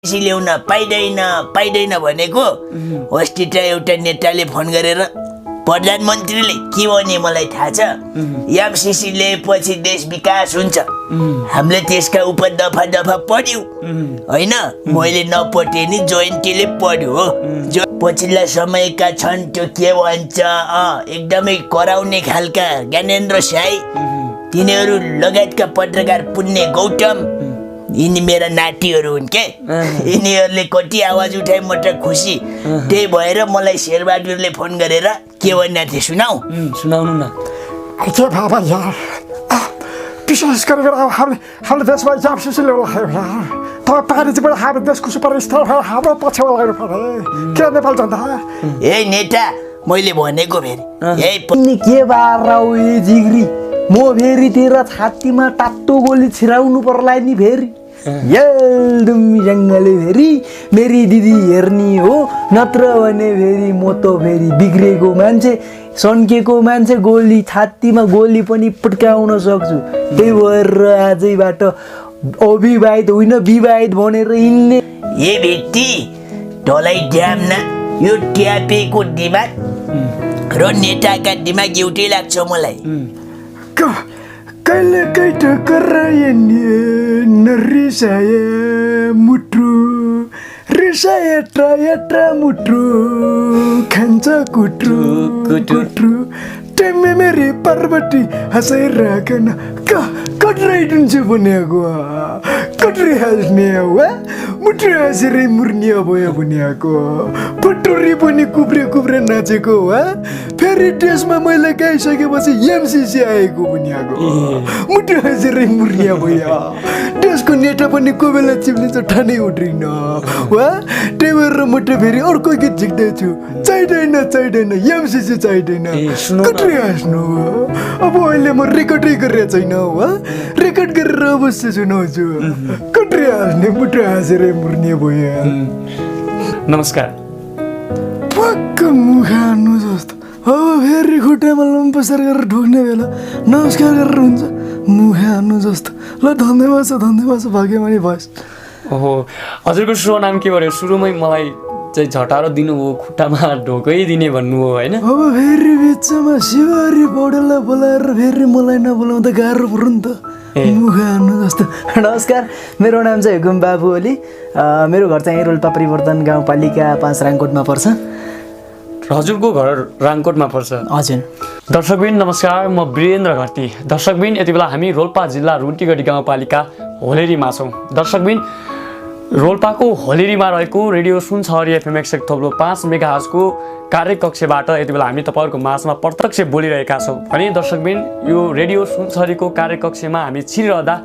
ल्याउन पाइदैन भनेको अस्ति एउटा नेताले फोन गरेर प्रधानमन्त्रीले के भने मलाई थाहा छ, एमसीसी ल्याएपछि देश विकास हुन्छ। हामीले त्यसका उप दफा दफा पढ्यौ होइन, मैले नपढे नि जयन्तीले पढ्यो हो। जो पछिल्ला समयका छन् त्यो के भन्छ एकदमै कराउने खालका ज्ञानेन्द्र साई, तिनीहरू लगायतका पत्रकार पुण्य गौतम, यिनी मेरा नातिहरू हुन् के। यिनीहरूले कति आवाज उठाए म त खुसी। त्यही भएर मलाई शेरबहादुरले फोन गरेर के भन्ने थिए सुनाउनु न। के बाबा यार, विशेष गरेर अब हाम्रो देशमा एमसीसी ल्याउनु यार, तपाईँ पार्टीबाट हाम्रो देशको सुपरस्टार भएर हाम्रो पछ्यौँ लाग्नु पर्यो के नेपाल जनता। ए नेता, मैले भनेको फेरि के बाह्र जिग्री, म फेरि तेरो छातीमा तातो गोली छिराउनु पर्ला नि फेरि। जङ्गले फेरि मेरी दिदी हेर्ने हो, नत्र भने फेरि म त फेरि बिग्रेको मान्छे, सन्केको मान्छे, गोली छातीमा गोली पनि पड्काउन सक्छु। त्यही भएर आजैबाट अविवाहित होइन विवाहित भनेर हिँड्ने। ए भेटी तँलाई ड्याम न, यो ट्यापेको दिमाग र नेताका दिमाग एउटै लाग्छ मलाई। कहिले कहीँ टकराए नरिसाए मुटु, रिसाए ट्राए मुटु खान्छ कुट्रु कुट्रु, टेमे मेरी पार्वती हँसाइराखन कट्राइदिन्छु भनेको, कट्री हाँस्ने हो मुटु हाँसेरै मुर्ने भयो भनेको, पटुरी पनि कुब्रे नाचेको हो। फेरि देशमा मैले गाइसकेपछि एमसीसी आएको भनेको, मुटु हाँसेरै मुर्ने भयो। देशको नेता पनि कोही बेला चिप्लिन्छ ठानै उठ्रिन वा। त्यही भएर म त फेरि अर्को गीत झिक्दैछु, चाहिँदैन एमसीसी चाहिँदैन, कट्री हाँस्नु। अब अहिले म रेकर्डै गरेर छैन वा, रेकर्ड गरेर अवश्य सुनाउँछु। कट्री हाँस्ने मुटु हाँसेरै मुर्ने भयो। नमस्कार। पक्क मुखानु जस्तो अब फेरि खुट्टामा लम्पसर गरेर ढोक्ने बेला नमस्कार गरेर हुन्छ, मुखानु जस्तो। ल धन्यवाद छ भाग्यमानी भएस। ओहो, हजुरको शुभ नाम के भयो? सुरुमै मलाई चाहिँ झटारो दिनु हो, खुट्टामा ढोकै दिने भन्नु हो होइन? अब फेरि बिचमा शिवरी पौडेललाई बोलाएर फेरि मलाई नबोलाउँदा गाह्रो पर्यो नि त, मुखानु जस्तो। नमस्कार, मेरो नाम चाहिँ हुकुम बाबु ओली, मेरो घर चाहिँ रोल्पा परिवर्तन गाउँपालिका 5 राङकोटमा पर्छ। हजुरको घर राङकोटमा पर्छ? हजुर। दर्शकबिन नमस्कार, म वीरेन्द्र घरती। दर्शकबिन यति बेला हामी रोल्पा जिल्ला रुटीगढी गाउँपालिका होलेरीमा छौँ। दर्शकबिन रोल्पाको होलेरीमा रहेको रेडियो सुनसरी एफएम 100.5 मेगाहर्जको कार्यकक्षबाट यति बेला हामी तपाईँहरूको माझमा प्रत्यक्ष बोलिरहेका छौँ भने दर्शकबिन यो रेडियो सुनसरीको कार्यकक्षमा हामी छिरिरहँदा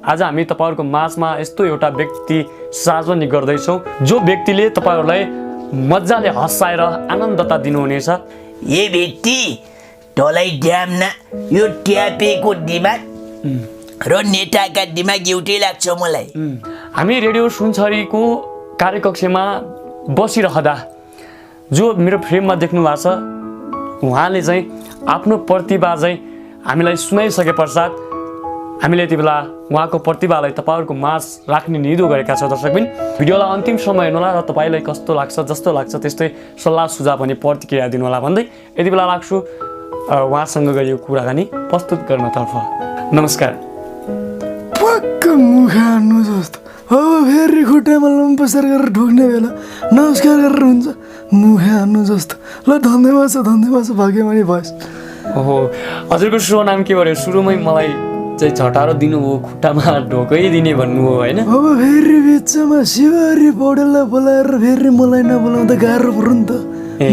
आज हामी तपाईँहरूको माझमा यस्तो एउटा व्यक्ति सार्वजनिक गर्दैछौँ जो व्यक्तिले तपाईँहरूलाई मजाले हँसाएर आनन्दता दिनुहुनेछ। ए भेटी तँलाई ड्याम न, यो ट्यापेको दिमाग र नेताका दिमाग एउटै लाग्छ मलाई। हामी रेडियो सुनसरीको कार्यकक्षमा बसिरहँदा जो मेरो फ्रेममा देख्नु भएको छ उहाँले चाहिँ आफ्नो प्रतिभा चाहिँ हामीलाई सुनाइसके पश्चात हामीले यति बेला उहाँको प्रतिभालाई तपाईँहरूको माझ राख्ने निधो गरेका छौँ। दर्शकबिन भिडियोलाई अन्तिमसम्म हेर्नुहोला र तपाईँलाई कस्तो लाग्छ जस्तो लाग्छ त्यस्तै सल्लाह सुझाव अनि प्रतिक्रिया दिनुहोला भन्दै यति बेला लाग्छु उहाँसँग गरिएको कुराकानी प्रस्तुत गर्नतर्फ। नमस्कार। पक्क मुखानु जस्तो अब फेरि खुट्टामा लम्पसर गरेर ढोक्ने बेला नमस्कार गरेर हुन्छ, मुखानु जस्तो। ल धन्यवाद छ भाग्यमानी भएस। ओहो, हजुरको शुभ नाम के भयो? सुरुमै मलाई चाहिँ झटारो दिनु हो, खुट्टामा ढोकै दिने भन्नु हो होइन? अब फेरि बिचमा शिवरी पौडेललाई बोलाएर फेरि मलाई नबोलाउँदा गाह्रो पर्यो नि त,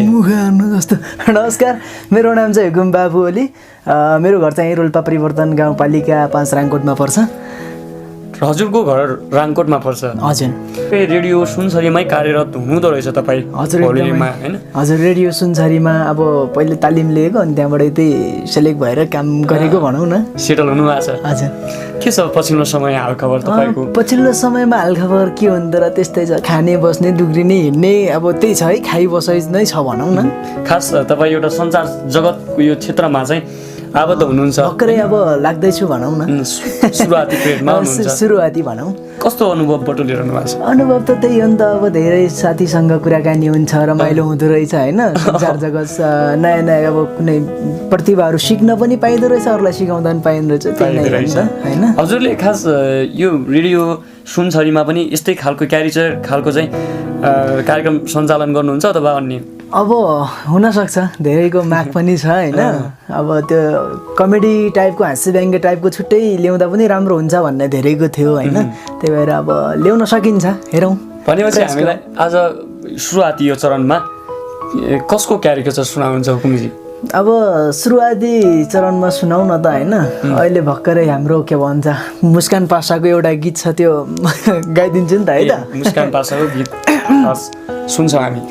मुखानु जस्तो। नमस्कार, मेरो नाम चाहिँ हुकुम बाबु ओली, मेरो घर चाहिँ रोल्पा परिवर्तन गाउँपालिका 5 राङकोटमा पर्छ। हजुरको घर राङकोटमा पर्छ? हजुर। रेडियो सुनसरीमै कार्यरत हुनुहुँदो रहेछ तपाईँ? हजुर होइन? हजुर, रेडियो सुनसरीमा अब पहिले तालिम लिएको अनि त्यहाँबाट त्यही सेलेक्ट भएर काम गरेको भनौँ न। सेटल हुनुभएको छ? हजुर। के छ पछिल्लो समय हालखबर तपाईँको? पछिल्लो समयमा हालखबर के भन्दा र त्यस्तै छ, खाने बस्ने दुग्रिने हिँड्ने अब त्यही छ है, खाइ बसाइ नै छ भनौँ न। खास तपाईँ एउटा सञ्चार जगतको यो क्षेत्रमा चाहिँ अब त हुनुहुन्छ भर्खरै अब लाग्दैछु भनौँ न सुरुवाती पिरियडमा हुनुहुन्छ सुरुवाती भनौँ कस्तो अनुभव बटुलिरहनु भएको छ अनुभव त त्यही हो नि त अब धेरै साथीसँग कुराकानी हुन्छ रमाइलो हुँदो रहेछ होइन संसार जगत नयाँ नयाँ अब कुनै प्रतिभाहरू सिक्न पनि पाइँदो रहेछ अरूलाई सिकाउँदा पनि पाइँदो रहेछ त्यही नै हो नि त होइन हजुरले खास यो रेडियो सुनछरीमा पनि यस्तै खालको क्यारेक्टर खालको चाहिँ कार्यक्रम सञ्चालन गर्नुहुन्छ अथवा अन्य अब हुनसक्छ धेरैको माग पनि छ होइन अब त्यो कमेडी टाइपको हाँस्य व्यङ्ग्य टाइपको छुट्टै ल्याउँदा पनि राम्रो हुन्छ भन्ने धेरैको थियो होइन त्यही भएर अब ल्याउन सकिन्छ हेरौँ भनेपछि हामीलाई आज सुरुवाती यो चरणमा कसको क्यारेक्टर सुनाउनुहुन्छ हुकुमजी अब सुरुवाती चरणमा सुनाउ न त होइन अहिले भर्खरै हाम्रो के भन्छ मुस्कान पासाको एउटा गीत छ त्यो गाइदिन्छु नि त है त मुस्कान पासाको गीत सुन्छौँ हामी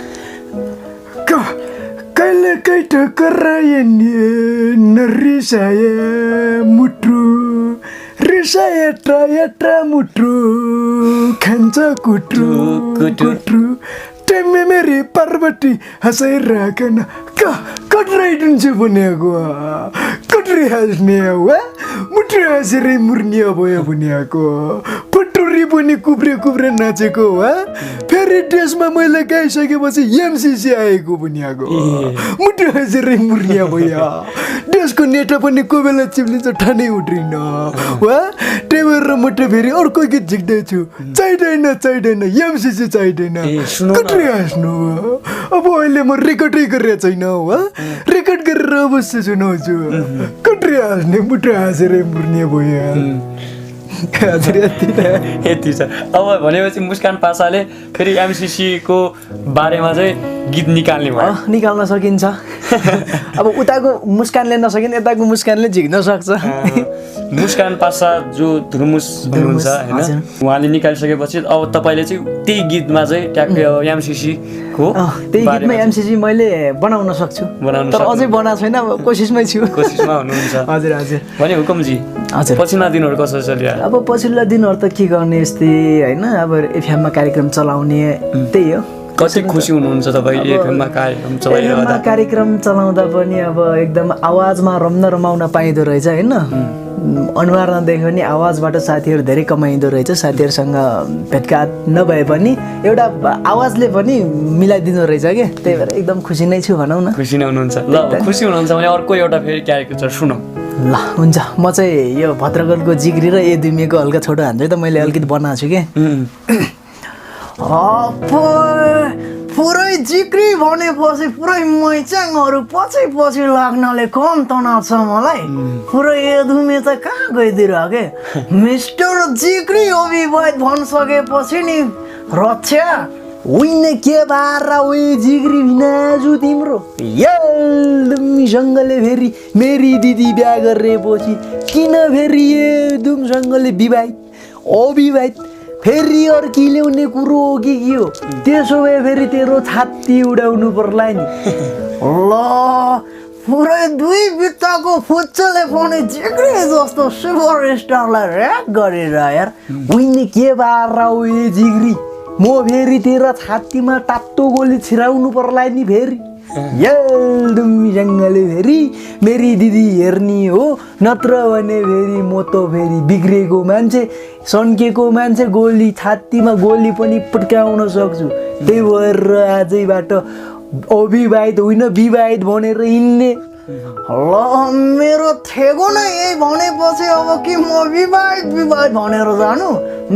कहिले कैट कराए नरिसाए मुट्रु रिसाए ट्रा मुट्रु खान्छ कुट्रु कुट्रु टेमे मेरी पार्वती हँसाइराखन कट्राइदिन्छु भनेको कट्री हाँस्ने वा मुट्री हाँसेरै मुर्ने भयो भनेको पटुरी पनि कुब्रे नाचेको वा फेरि ड्रेसमा मैले गाइसकेपछि एमसिसी आएको भनेको मुट्री हाँसेरै मुर्ने भयो ड्रेसको नेटा पनि कोही बेला चिप्लिन्छ ठानै उठ्रिन वा त्यही भएर म त फेरि अर्को गीत झिक्दैछु चाहिँदैन एमसिसी चाहिँदैन कट्री हाँस्नु अब अहिले म रेकर्डै गरेर छैन वा रेकर्ड गरेर अवश्य सुनाउँछु कट्री हाँस्ने मुट्री हाँसेरै मुर्ने भयो यति छ अब भनेपछि मुस्कान पासाले फेरि एमसिसीको बारेमा चाहिँ गीत निकाल्ने भयो निकाल्न सकिन्छ अब उताको मुस्कानले नसकिने यताको मुस्कानले झिक्न सक्छ मुस्कान पासा जो धुर्मुस हुनुहुन्छ होइन उहाँले निकालिसकेपछि अब तपाईँले चाहिँ त्यही गीतमा चाहिँ ट्याक्कै एमसिसीको त्यही गीतमा एमसिसी मैले बनाउन सक्छु तर अझै बनाएको छैन कोसिसमै छु कोसिसमा हुनुहुन्छ हजुर हजुर भने हुकुमजी हजुर पछिल्ला दिनहरू कसरी चलिरहेको अब पछिल्ला दिनहरू त के गर्ने यस्तै होइन अब एफएममा कार्यक्रम चलाउने त्यही हो कति खुसी हुनुहुन्छ तपाईँ एफएममा कार्यक्रम चलाइरहँदा कार्यक्रम चलाउँदा पनि अब एकदम आवाजमा रमाउन पाइँदो रहेछ होइन अनुहार नदेख्यो भने आवाजबाट साथीहरू धेरै कमाइँदो रहेछ साथीहरूसँग भेटघाट नभए पनि एउटा आवाजले पनि मिलाइदिँदो रहेछ क्या त्यही भएर एकदम खुसी नै छु भनौँ न खुसी नै हुनुहुन्छ ल खुसी हुनुहुन्छ भने अर्को एउटा फेरि क्यारेक्टर सुनौ ल हुन्छ म चाहिँ यो भद्रगलको जिग्री र ए दुमिएको हल्का छोटो हान्छु त मैले अलिकति बनाएको छु क्या पुरै जिग्री भनेपछि पुरै मैचाङहरू पछि लाग्नाले कम तनाव छ मलाई पुरै ए दुमे त कहाँ गइदिएर के मिस्टर जिग्री अभिवाद भनिसकेपछि नि रक्षा उइने के बारा उही जिग्री भिनाजु तिम्रो दुमीसँगले फेरि मेरी दिदी बिहा गरेपछि किन फेरि ए दुमसँगले अविवाहित फेरि अर्की ल्याउने कुरो हो कि के हो त्यसो भए फेरि तेरो छाती उडाउनु पर्ला नि ल पुरै 2 बित्ताको फुच्चले पनि जिग्री जस्तो सुपर स्टारलाई ऱ्याक गरेर यार उइने के बारा उही जिग्री म फेरि तेरो छातीमा तातो गोली छिराउनु पर्ला नि फेरि दुमीसँगले फेरि मेरी दिदी हेर्ने हो नत्र भने फेरि म त फेरि बिग्रेको मान्छे सन्केको मान्छे गोली छातीमा गोली पनि पड्काउन सक्छु त्यही भएर आजैबाट अविवाहित होइन विवाहित भनेर हिँड्ने ल मेरो थेगो नै यही भनेपछि अब कि म विवाहित भनेर जानु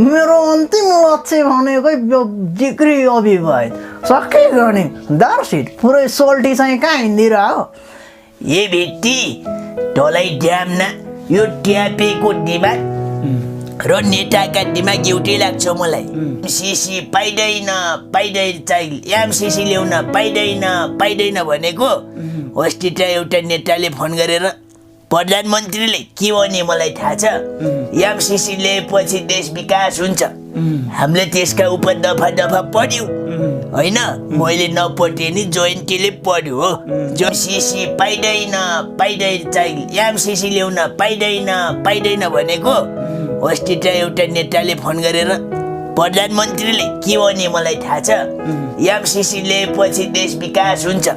मेरो अन्तिम लक्ष्य भनेकै जिग्री अविवाहित सके गर्ने दार्सिट पुरै सोल्टी चाहिँ कहाँ हिँडिदिएर हो ए भेटी ढोलै ड्याम न यो ट्यापेको दिमाग र नेताका दिमाग एउटै लाग्छ मलाई एमसिसी पाइँदैन चाहिँ एमसिसी ल्याउन पाइँदैन भनेको अस्ति त एउटा नेताले फोन गरेर प्रधानमन्त्रीले के भने मलाई थाहा छ एमसिसी ल्याएपछि देश विकास हुन्छ हामीले त्यसका उप दफा पढ्यौँ होइन मैले नपढे नि जोइन्टीले पढ्यो हो एमसिसी पाइँदैन चाहिँ एमसिसी ल्याउन पाइँदैन भनेको अस्ति त एउटा नेताले फोन गरेर प्रधानमन्त्रीले के भने मलाई थाहा छ एमसिसी ल्याएपछि देश विकास हुन्छ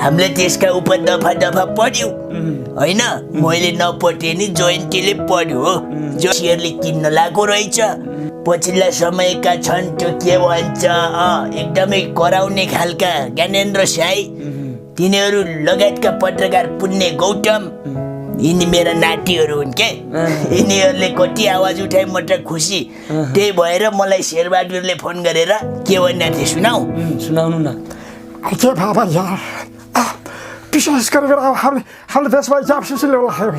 हामीले त्यसका उप दफा दफा पढ्यौँ होइन मैले नपढे नि जोइन्टीले पढ्यो हो जोसीहरूले किन्न लागेको रहेछ पछिल्ला समयका छन् त्यो के भन्छ एकदमै कराउने खालका ज्ञानेन्द्र साई तिनीहरू लगायतका पत्रकार पुण्य गौतम यिनी मेरा नातिहरू हुन् के यिनीहरूले कति आवाज उठाए म त खुसी त्यही भएर मलाई शेरबहादुरले फोन गरेर के भन्ने थिए सुनाउनु न के बाबा यार विशेष गरेर अब हामीले देशमा एमसिसी ल्याउनु यार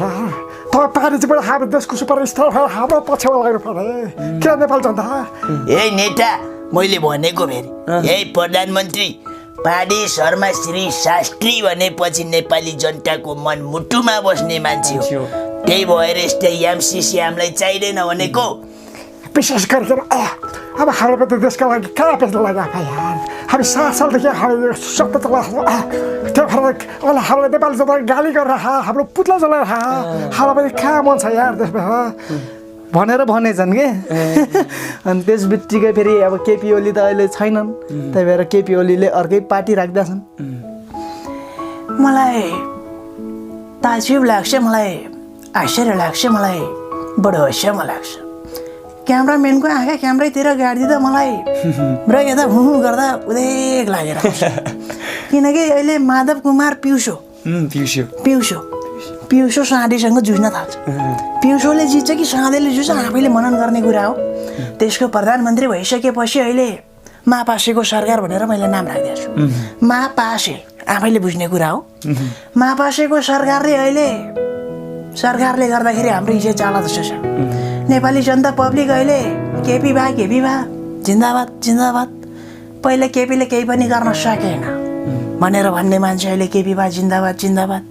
तपाईँ पार्टीबाट हाम्रो देशको सुपरस्टार भएर हाम्रो पछ्यौँ लाग्नु पर्यो के नेपाल जनता ए नेता मैले भनेको फेरि ए प्रधानमन्त्री पाडी शर्मा श्री शास्त्री भनेपछि नेपाली जनताको मन मुटुमा बस्ने मान्छे हो त्यही भएर यस्तै एमसिसी हामीलाई चाहिँदैन भनेको विशेष गरेर अब हाम्रो त देशका लागि कहाँ बेच्न लाग्यो यार हामी 7 सालदेखि हामी सत्ता चलाएको त्यो भएर अहिले हामीले नेपाली जनता गाली गरेर हाम्रो पुतला जलाएर हाम्रो पनि कहाँ मन छ यार देशमा भनेर भनेछन् के अनि त्यस बित्तिकै फेरि अब केपी ओली त अहिले छैनन् त्यही भएर केपी ओलीले अर्कै पार्टी राख्दैछन् मलाई ताजुब लाग्छ मलाई आश्चर्य लाग्छ मलाई बडो हँस्यमा लाग्छ क्यामराम्यानको आँखा क्यामरातिर गाडिदिँदा मलाई र यता हुँ गर्दा उदेक लागेर किनकि अहिले माधव कुमार पिउसो साँधेसँग जुझ्न थाल्छ पिउसोले जित्छ कि साँधेले जुझ्छ आफैले मनन गर्ने कुरा हो त्यसको प्रधानमन्त्री भइसकेपछि अहिले महापासेको सरकार भनेर मैले नाम राखिदिएको छु महापासे आफैले बुझ्ने कुरा हो महापासेको सरकारले गर्दाखेरि हाम्रो इज्जत चाला जस्तो छ नेपाली जनता पब्लिक अहिले केपी बा जिन्दाबाद पहिला केपीले केही पनि गर्न सकेन भनेर भन्ने मान्छे अहिले केपी बा जिन्दाबाद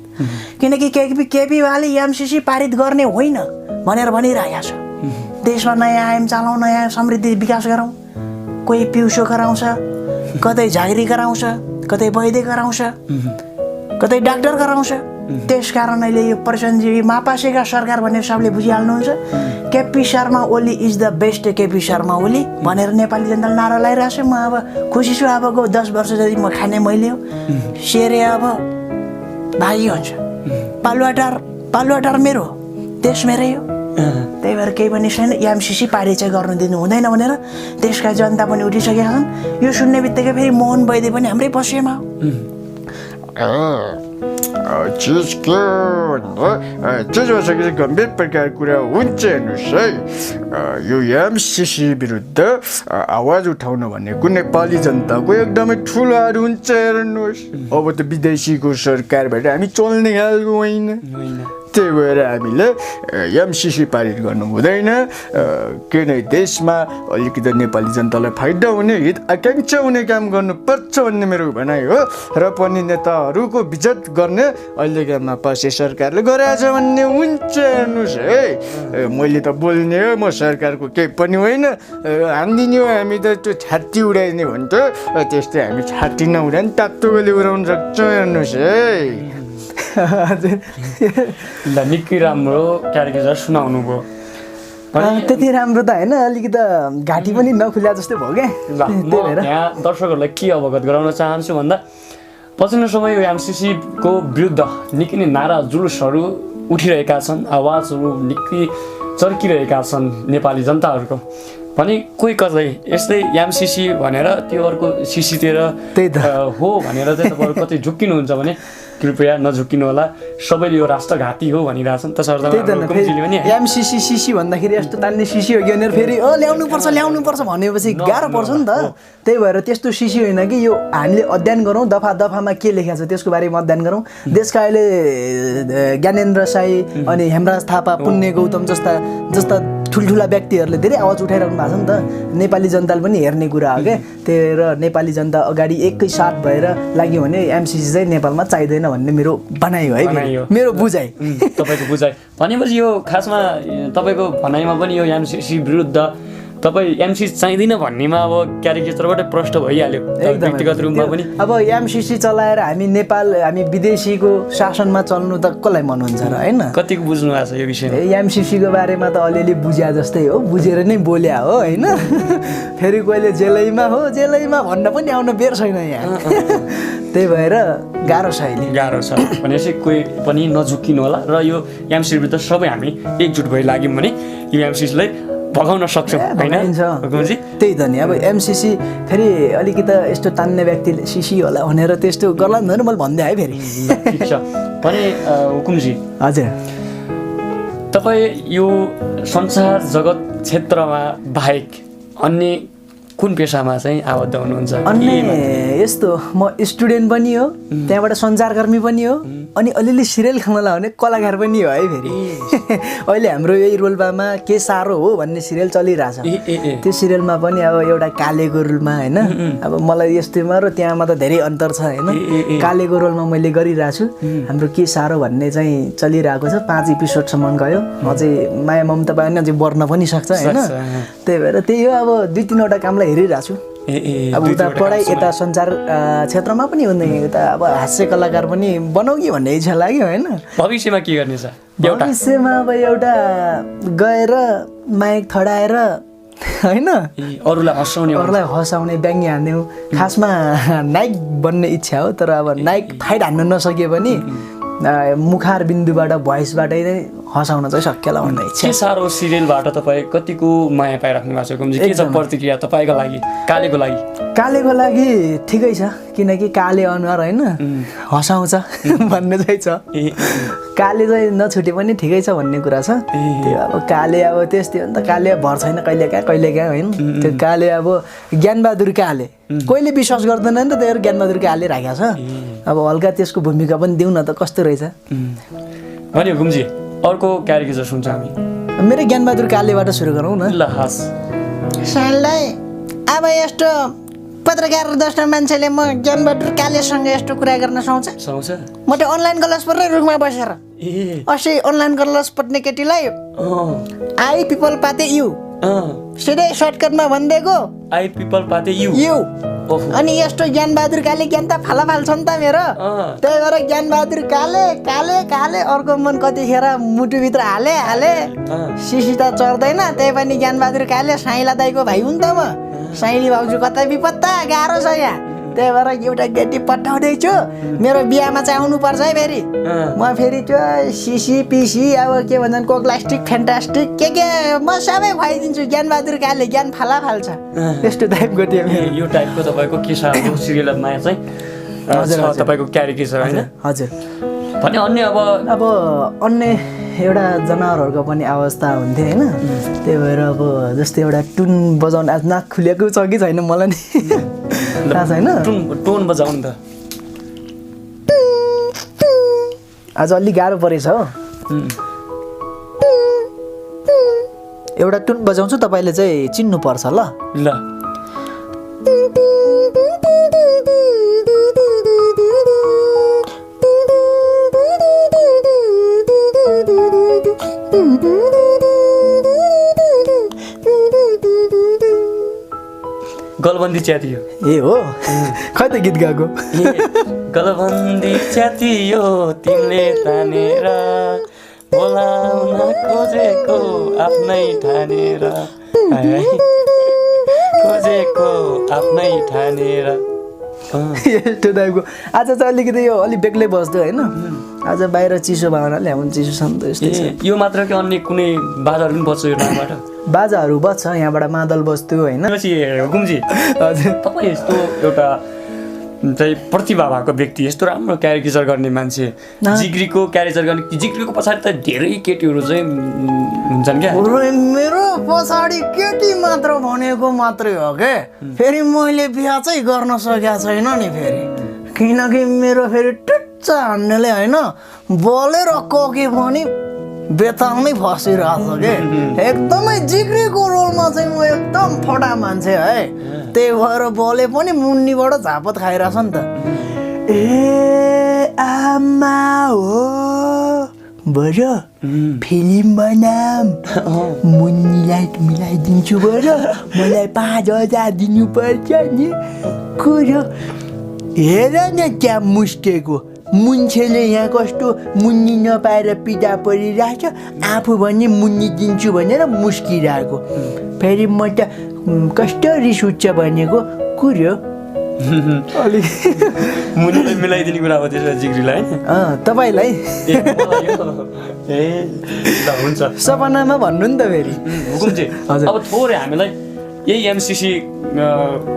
किनकि केपी बाले एमसिसी पारित गर्ने होइन भनेर भनिरहेको छ देशमा नयाँ आयाम चालौँ नयाँ समृद्धि विकास गरौँ कोही पिउसो गराउँछ कतै झागिरी गराउँछ कतै वैद्य गराउँछ कतै डाक्टर गराउँछ त्यसकारण अहिले यो प्रचण्डजी मापासेका सरकार भनेर सबले बुझिहाल्नुहुन्छ KP Sharma Oli is the best KP Sharma Oli भनेर नेपाली जनताले नारा लगाइरहेको छु म अब खुसी छु अबको 10 वर्ष जति म खाने मैले हो सेरे अब भागी हुन्छ पालुवाटार मेरो देश मेरै हो त्यही भएर केही पनि छैन एमसिसी पारी चाहिँ गर्नु दिनु हुँदैन भनेर देशका जनता पनि उठिसकेका छन् यो सुन्ने बित्तिकै फेरि मोहन वैद्य पनि हाम्रै पक्षमा चिज के भन्दा चिज भइसकेपछि गम्भीर प्रकारको कुरा हुन्छ हेर्नुहोस् है यो एमसिसी विरुद्ध आवाज उठाउन भनेको नेपाली जनताको एकदमै ठुलो हार हुन्छ हेर्नुहोस् अब त विदेशीको सरकारबाट हामी चल्ने खालको होइन त्यही भएर हामीले एमसिसी पारित गर्नु हुँदैन किन देशमा अलिकति नेपाली जनतालाई फाइदा हुने हित आकाङ्क्षा हुने काम गर्नुपर्छ भन्ने मेरो भनाइ हो र पनि नेताहरूको विजत गर्ने अहिलेका मापासे सरकारले गरेछ भन्ने हुन्छ हेर्नुहोस् है मैले त बोल्ने हो म सरकारको केही पनि होइन हानिदिने हो हामी त त्यो छाती उडाइदिने भन्थ्यो त्यस्तै हामी छाती नउडाइ तातो गोली उडाउन सक्छौँ हेर्नुहोस् है ल निकै राम्रो क्यारेक्टर सुनाउनु भयो त्यति राम्रो त होइन अलिकति घाँटी पनि नखुल्या जस्तै भयो क्या ल यहाँ दर्शकहरूलाई के अवगत गराउन चाहन्छु भन्दा पछिल्लो समय यो एमसिसीको विरुद्ध निकै नै नारा जुलुसहरू उठिरहेका छन् आवाजहरू निकै चर्किरहेका छन् नेपाली जनताहरूको भने कोही कतै यस्तै एमसिसी भनेर त्यो अर्को सिसीतिर हो भनेर चाहिँ तपाईँहरू कतै झुक्किनुहुन्छ भने कृपया नझुक्किनु होला सबैले यो राष्ट्रघाती हो भनिरहेछन् त्यसर्थ एमसिसी सिसी भन्दाखेरि यस्तो तान्ने सिसी हो कि भनेर फेरि ल्याउनुपर्छ भनेपछि गाह्रो पर्छ नि त त्यही भएर त्यस्तो सिसी होइन कि यो हामीले अध्ययन गरौँ दफामा के लेखेको छ त्यसको बारेमा अध्ययन गरौँ देशका अहिले ज्ञानेन्द्र साई अनि हेमराज थापा पुण्य गौतम जस्ता ठुल्ठुला व्यक्तिहरूले धेरै आवाज उठाइरहनु भएको छ नि त नेपाली जनताले पनि हेर्ने कुरा हो क्या त्यही भएर नेपाली जनता अगाडि एकैसाथ भएर लाग्यो भने एमसिसी चाहिँ नेपालमा चाहिँदैन भन्ने मेरो भनाइ हो है मेरो बुझाइ तपाईँको बुझाइ भनेपछि यो खासमा तपाईँको भनाइमा पनि यो एमसिसी विरुद्ध तपाईँ एमसी चाहिँदैन भन्नेमा अब क्यारिकेचरबाटै प्रष्ट भइहाल्यो व्यक्तिगत रूपमा पनि। अब एमसिसी चलाएर हामी नेपाल हामी विदेशीको शासनमा चल्नु त कसलाई मन हुन्छ र होइन। कतिको बुझ्नु भएको छ यो विषयमा? एमसिसीको बारेमा त अलिअलि बुझ्या जस्तै हो, बुझेर नै बोल्या हो होइन। फेरि कहिले जेलैमा भन्न पनि आउन बेर छैन यहाँ। त्यही भएर गाह्रो छ अहिले। गाह्रो छ भनेपछि कोही पनि नझुक्किनु होला र यो एमसी विरुद्ध सबै हामी एकजुट भइ लाग्यौँ भने यो एमसिसीलाई भगाउन सक्छौँ होइन हुकुमजी? त्यही त नि अब एमसिसी फेरि अलिकति यस्तो तान्ने व्यक्तिले सिसी होला भनेर त्यस्तो गर्ला नि मैले भन्दै है फेरि। ठिक छ भने हुकुमजी, हजुर तपाईँ यो संसार जगत क्षेत्रमा बाहेक अन्य कुन पेसामा चाहिँ आबद्ध हुनुहुन्छ? अन्य यस्तो म स्टुडेन्ट पनि हो, त्यहाँबाट सञ्चारकर्मी पनि हो, अनि अलिअलि सिरियल खान लगाउने कलाकार पनि हो है फेरि। अहिले हाम्रो यही रोल्पामा के साह्रो हो भन्ने सिरियल चलिरहेछ। त्यो सिरियलमा पनि अब एउटा कालेको रोलमा होइन, अब मलाई यस्तोमा र त्यहाँमा त धेरै अन्तर छ होइन। कालेको रोलमा मैले गरिरहेको छु। हाम्रो के साह्रो भन्ने चाहिँ चलिरहेको छ, 5 एपिसोडसम्म गयो। अझै माया ममता पायो भने अझै बढ्न पनि सक्छ होइन। त्यही भएर त्यही हो, अब 2-3वटा कामलाई हेरिरहेको छु। अब उता पढाइ यता सञ्चार क्षेत्रमा पनि हुँदैन, उता अब हास्य कलाकार पनि बनाऊ कि भन्ने इच्छा लाग्यो होइन। भविष्यमा के गर्ने छ? भविष्यमा अब एउटा गएर माइक थडाएर होइन अरूलाई हँसाउने व्यङ्ग्य हान्ने हो। खासमा नायक बन्ने इच्छा हो, तर अब नायक फाइट हान्न नसके पनि मुखार बिन्दुबाट भोइसबाटै नै हँसाउन चाहिँ सकिएला भन्ने इच्छा। के साह्रो सिरियलबाट तपाईँ कतिको माया पाइराख्नु भएको छ कुमजी? के छ प्रतिक्रिया तपाईँको लागि कालेको लागि? कालेको लागि ठिकै छ, किनकि काले अनुहार होइन हँसाउँछ भन्ने चाहिँ छ। काले चाहिँ नछुटे पनि ठिकै छ भन्ने कुरा छ। त्यो अब काले अब त्यस्तै हो नि त, काले भर छैन कहिलेकाहीँ होइन। त्यो काले अब ज्ञानबहादुर काले कोहीले विश्वास गर्दैन नि त, त्यही ज्ञानबहादुर काले राखेको छ। अब हल्का त्यसको भूमिका पनि दिउँ न त कस्तो रहेछ भने हुकुमजी। अर्को क्यारिकेचर सुन्छ हामी, मेरो ज्ञानबहादुर कालेबाट सुरु गरौँ न ल। हस् साललाई अब यस्तो पत्रकार जस्तो मान्छेले म ज्ञानबहादुर कालेसँग यस्तो कुरा गर्न सुहाउँछ? म त अनलाइन क्लास पढ्ने रुखमा बसेर अस्ति अनलाइन क्लास पढ्ने केटीलाई आई पिपल पाते यु सिधै सर्टकटमा भनिदिएको आई पिपल पाते यु। अनि यस्तो ज्ञानबहादुर काले ज्ञान त फाला छ नि त मेरो। त्यही भएर ज्ञानबहादुर काले काले काले अर्को मन कतिखेर मुटुभित्र हाले सिसी त चढ्दैन, त्यही पनि ज्ञानबहादुर काले साइला दाईको भाइ हुन् त म। साइली भाउजू कतै बिपत्ता गाह्रो छ यहाँ। त्यही भएर एउटा केटी पठाउँदैछु, मेरो बिहामा चाहिँ आउनुपर्छ है फेरि। म फेरि त्यो सिसी पिसी अब के भन्छन् कोक्लास्टिक फ्यान्टास्टिक के म सबै खुवाइदिन्छु। ज्ञानबहादुर काले ज्ञान फाल्छ यस्तो टाइपको थियो। यो टाइपको तपाईँको के साह्रो सिरियलमा चाहिँ तपाईँको क्यारिकेचर होइन? हजुर। भने अन्य अब अन्य एउटा जनावरहरूको पनि अवस्था हुन्थ्यो होइन। त्यही भएर अब जस्तै एउटा टुन बजाउनु आज नाक खुलेको छ कि छैन मलाई नि थाहा छैन। टोन बजाउनु त आज अलिक गाह्रो परेछ हो। एउटा टुन बजाउँछु, तपाईँले चाहिँ चिन्नुपर्छ ल। गलबन्दी च्यातियो। ए हो खै त गीत गाएको? गलबन्दी च्यातियो तिमीले तानेर बोलाउन खोजेको आफ्नै ठानेर यस्तो टाइपको। आज चाहिँ अलिकति यो अलिक बेग्लै बस्दै होइन। आज बाहिर चिसो भयो हुनाले हाम्रो चिसो छ नि त यस्तो। यो मात्र कि अन्य कुनै बाजाहरू पनि बज्छ यो ठाउँबाट? बाजाहरू बज्छ यहाँबाट, मादल बज्थ्यो होइन। हुकुमजी हजुर, तपाईँ यस्तो एउटा चाहिँ प्रतिभा भएको व्यक्ति, यस्तो राम्रो क्यारिकेचर गर्ने मान्छे, जिग्रीको क्यारिकेचर गर्ने, जिग्रीको पछाडि त धेरै केटीहरू चाहिँ हुन्छन् क्या? मेरो पछाडि केटी मात्र भनेको मात्रै हो के। फेरि मैले बिहा चाहिँ गर्न सकेको छैन नि फेरि, किनकि मेरो फेरि टुच्चा हान्नेले होइन बोलेर कोके पनि बेतालमै फसिरहेको छ के। एकदमै जिग्रीको रोलमा चाहिँ म एकदम फटा मान्छे है। त्यही भएर बोले पनि मुन्नीबाट झापत खाइरहेछ नि त। ए आमा हो बरु फिल्म बनाम मुन्नीलाई मिलाइदिन्छु बरु मलाई 5,000 दिनुपर्छ नि कुरो हेर न त्यहाँ मुस्केको मुन्छेले यहाँ कस्तो मुन्नी नपाएर पिडा परिरहेछ आफू भने मुन्नी दिन्छु भनेर मुस्किरहेको फेरि म त कस्तो रिस उठ्छ भनेको कुरो अलिक मुनिलाई मिलाइदिने कुरा हो त्यसमा जिग्रीलाई तपाईँलाई ए ल हुन्छ सपनामा भन्नु नि त फेरि हुकुमजी हजुर। अब थोरै हामीलाई यही एमसिसी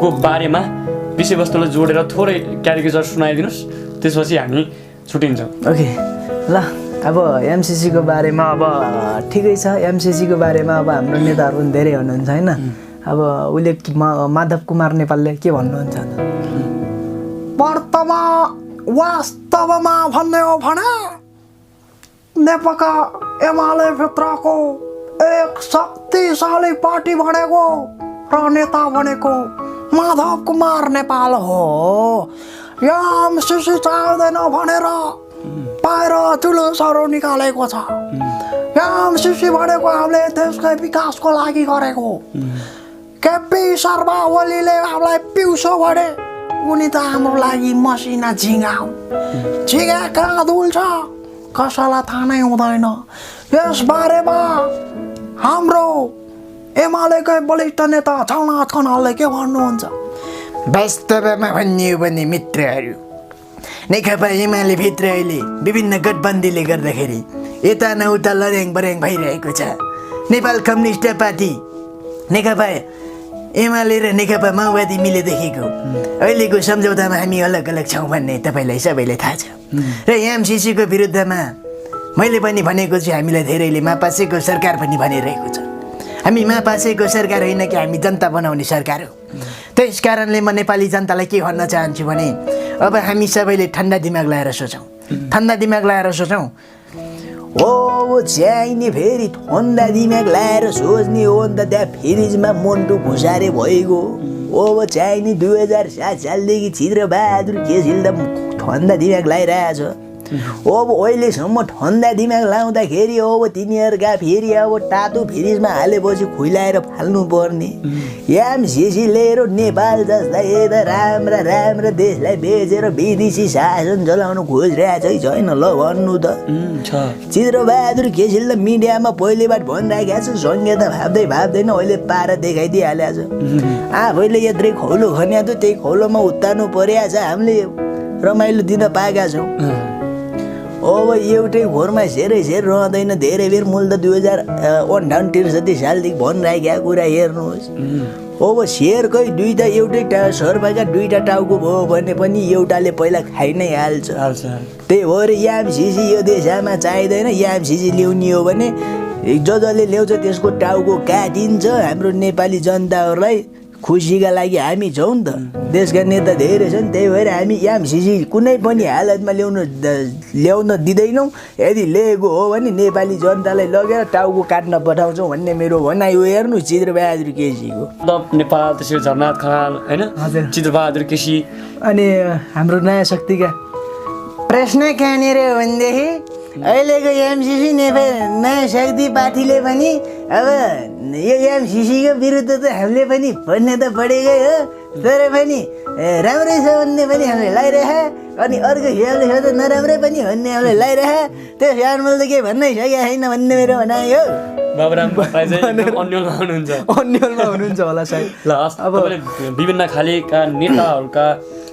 को बारेमा विषयवस्तुलाई जोडेर थोरै क्यारिकेचर सुनाइदिनुहोस् त्यसपछि हामी छुट्टिन्छौँ ओके ल अब एमसिसीको बारेमा अब ठिकै छ एमसिसीको बारेमा अब हाम्रो नेताहरू पनि धेरै हुनुहुन्छ होइन अब उसले माधव कुमार नेपालले के भन्नुहुन्छ वास्तवमा भन्ने हो भने नेपालका एमाले भित्रको एक शक्तिशाली पार्टी भनेको र नेता भनेको माधव कुमार नेपाल हो एमसिसी चाहिँदैन भनेर बाहिर जुलुसहरू निकालेको छ एमसिसी भनेको हामीले देशकै विकासको लागि गरेको केपी शर्मा ओलीले हामीलाई पिउँछौ भने उनी त हाम्रो लागि मसिना झिँगा हुन् झिँगा कहाँ दुल्छ कसैलाई थाहा नै हुँदैन यसबारेमा हाम्रो एमालेकै वरिष्ठ नेता झलनाथ खनालले के भन्नुहुन्छ वास्तवमा भन्ने हो भने मित्रहरू नेकपा एमाले भित्र अहिले विभिन्न गठबन्धनले गर्दाखेरि यता न उता लड्याङ बर्याङ भइरहेको छ नेपाल कम्युनिस्ट पार्टी नेकपा एमाले र नेकपा माओवादी मिलेदेखिको अहिलेको सम्झौतामा हामी अलग अलग छौँ भन्ने तपाईँलाई सबैलाई थाहा छ र एमसिसीको विरुद्धमा मैले पनि भनेको छु हामीलाई धेरैले मापासेको सरकार पनि भनिरहेको छ हामी मापासेको सरकार होइन कि हामी जनता बनाउने सरकार हो त्यस कारणले म नेपाली जनतालाई के भन्न चाहन्छु भने अब हामी सबैले ठन्डा दिमाग लगाएर सोचौँ ठन्डा दिमाग लगाएर सोचौँ ओ चाहिने फेरि ठन्डा दिमाग लगाएर सोच्ने हो नि त त्यहाँ फ्रिजमा मन्टु घुसारे भइगयो अब चाहिने 2007 सालदेखि छिद्रबहादुर केसीले त ठन्डा दिमाग लगाइरहेछ अब अहिलेसम्म ठन्डा दिमाग लाउँदाखेरि अब तिनीहरूका फेरि अब तातो फ्रिजमा हालेपछि खुइलाएर फाल्नु पर्ने एमसिसी लिएर नेपाल जस्ता यता राम्रा राम्रा देशलाई बेचेर विदेशी शासन चलाउनु खोजिरहेछ है छैन ल भन्नु त छिद्रबहादुर केसीले त मिडियामा पहिलेबाट भनिरहेको छ संहिता भाप्दै भाप्दैन अहिले पारा देखाइदिइहालेको छ आफैले यत्रै खौलो खन्या त त्यही खौलोमा उत्तानु परेको छ हामीले रमाइलो दिन पाएका छौँ अब एउटै घोरमा सेरै सेर रहँदैन धेरै बेर मूल त 2058-63 सालदेखि भनिरहेको कुरा हेर्नुहोस् अब सेरकै दुईवटा एउटै सर्पका दुईवटा टाउको भयो भने पनि एउटाले पहिला खाइ नै हाल्छ त्यही भएर एमसिसी यो देशमा चाहिँदैन एमसिसी ल्याउने हो भने जसले ल्याउँछ त्यसको टाउको काटिन्छ हाम्रो नेपाली जनताहरूलाई खुसीका लागि हामी छौँ नि त देशका नेता धेरै छन् त्यही भएर हामी एमसिसी कुनै पनि हालतमा ल्याउन दिँदैनौँ यदि लिएको हो भने नेपाली जनतालाई लगेर टाउको काट्न पठाउँछौँ भन्ने मेरो भनाइ हो हेर्नु चित्रबहादुर केसीको नेपाल त्यसरी झलनाथ खनाल होइन चित्रबहादुर केसी अनि हाम्रो नयाँ शक्तिका प्रश्न कहाँनिर हो भनेदेखि अहिलेको एमसिसी नयाँ शक्ति पार्टीले पनि अब यो एमसिसीको विरुद्ध त हामीले पनि भन्ने त पढेकै हो तर पनि राम्रै छ भन्ने पनि हामीले लगाइरहे अनि अर्को हिसाबले त नराम्रै पनि भन्ने हामीले लगाइरहे त्यस कारण मैले त केही भन्नै सकेको छैन भन्ने मेरो भनाइ हो अन्यलमा हुनुहुन्छ होला सायद ल अब विभिन्न खालेका नेताहरूका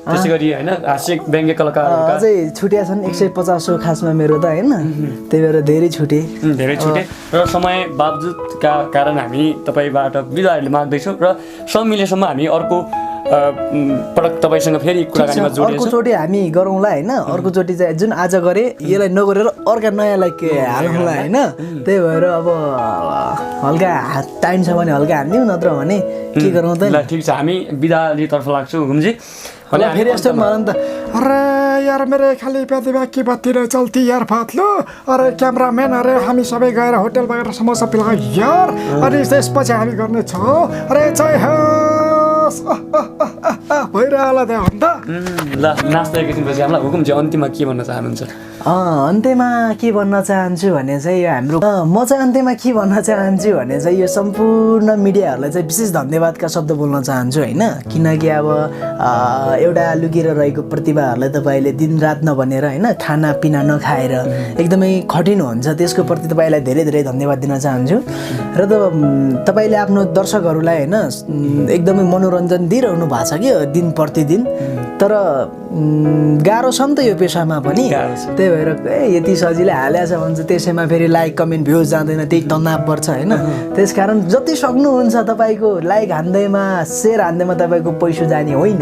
त्यसै गरी होइन हास्य व्यङ्ग्य कलाकारहरूका अझै छुट्या छन् 150 हो खासमा मेरो त होइन त्यही भएर धेरै छुटे र समय बावजुदका कारण हामी तपाईँबाट बिदाहरू माग्दैछौँ र मिलेसम्म हामी अर्को पटक तपाईँसँग फेरि कुराकानीमा जोडिन्छौँ अर्कोचोटि हामी गरौँला होइन अर्कोचोटि चाहिँ जुन आज गरे यसलाई नगरेर अर्का नयाँलाई के हालौँला होइन त्यही भएर अब हल्का टाइम छ भने हल्का हालिदिउँ नत्र भने के गरौँ त ल ठिक छ हामी बिदालीतर्फ लाग्छौँ हुकुमजी फेरि यस्तो भन त अरे यार मेरे खाली प्रतिभा की बत्ती रे चल्ती यार फात्लो अरे क्यामराम्यान अरे हामी सबै गएर होटलमा गएर समोसा पिलायो यार अनि त्यसपछि हामी गर्ने छौँ अरे जय हो बस भइरह होला त्यहाँ भन्दा ल नाच्दा एकैछिनपछि हामीलाई हुकुम चाहिँ अन्तिममा के भन्न चाहनुहुन्छ अन्त्यमा के भन्न चाहन्छु भने चाहिँ यो हाम्रो म चाहिँ अन्त्यमा के भन्न चाहन्छु भने चाहिँ यो सम्पूर्ण मिडियाहरूलाई चाहिँ विशेष धन्यवादका शब्द बोल्न चाहन्छु होइन किनकि अब एउटा लुकेर रहेको प्रतिभाहरूलाई तपाईँले दिनरात नभनेर होइन खानापिना नखाएर एकदमै खटिनुहुन्छ त्यसको प्रति तपाईँलाई धेरै धेरै धन्यवाद दिन चाहन्छु र तपाईँले आफ्नो दर्शकहरूलाई होइन एकदमै मनोरञ्जन दिइरहनु भएको छ कि दिन प्रतिदिन तर गाह्रो छ नि त यो पेसामा पनि त्यही भएर यति सजिलै हालेछ भने चाहिँ त्यसैमा फेरि लाइक कमेन्ट भ्युज जाँदैन त्यही तनाव पर्छ होइन त्यस कारण जति सक्नुहुन्छ तपाईँको लाइक हान्दैमा सेयर हान्दैमा तपाईँको पैसा जाने होइन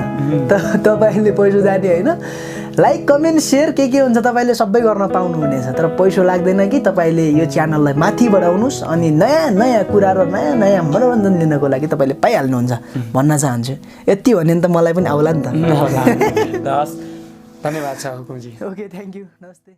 तपाईँले पैसा जाने होइन लाइक कमेन्ट सेयर के हुन्छ तपाईँले सबै गर्न पाउनुहुनेछ तर पैसा लाग्दैन कि तपाईँले यो च्यानललाई माथि बढाउनुहोस् अनि नयाँ नयाँ कुरा र नयाँ नयाँ मनोरञ्जन लिनको लागि तपाईँले पाइहाल्नुहुन्छ भन्न चाहन्छु यति भन्यो भने त मलाई पनि आउला नि त धन्यवाद छ हुकुमजी ओके थ्याङ्क यू नमस्ते